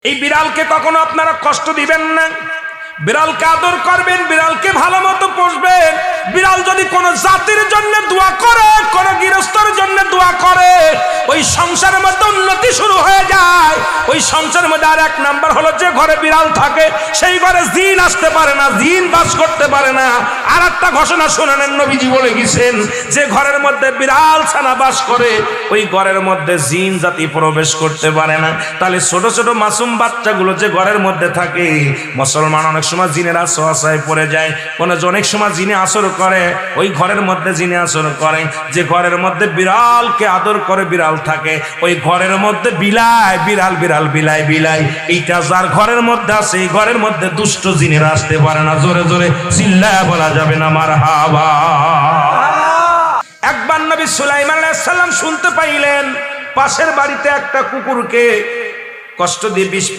এই বিড়ালকে কখনো আপনারা কষ্ট দিবেন না, বিড়ালকে আদর করবেন, বিড়ালকে ভালো মতো পুষবেন। বিড়াল যদি কোনো জাতির জন্য দোয়া করে, কোনো গৃহস্থর জন্য দোয়া করে, ওই সংসারের মধ্যে উন্নতি শুরু হয়ে যায়। ওই সংসারের মধ্যে আর এক নাম্বার হলো, যে ঘরে বিড়াল থাকে সেই ঘরে জিন আসতে পারে না, জিন বাস করতে পারে না। আর একটা ঘোষণা শোনালেন, নবীজি বলে গেছেন, যে ঘরের মধ্যে বিড়াল ছানা বাস করে ওই ঘরের মধ্যে জিন জাতি প্রবেশ করতে পারে না। তাহলে ছোট ছোট মাসুম বাচ্চাগুলো যে ঘরের মধ্যে থাকে, মুসলমান অনেক সময় জিনের আশ্রয় পড়ে যায়, কোন অনেক সময় জিনে আসর করে, ওই ঘরের মধ্যে জিনে আসর করে। যে ঘরের মধ্যে বিড়ালকে আদর করে বিড়াল থাকে, ওই ঘরের মধ্যে বিলাই বিড়াল বিড়াল বিলাই বিলাই, এইটা যার ঘরের মধ্যে আছে এই ঘরের মধ্যে দুষ্ট জিনেরা আসতে পারে না। জোরে জোরে চিল্লায়া বলা যাবে না মারহাবা। একবার নবী সুলাইমান আলাইহিস সালাম শুনতে পাইলেন পাশের বাড়িতে একটা কুকুরকে কষ্ট দিয়ে বিষ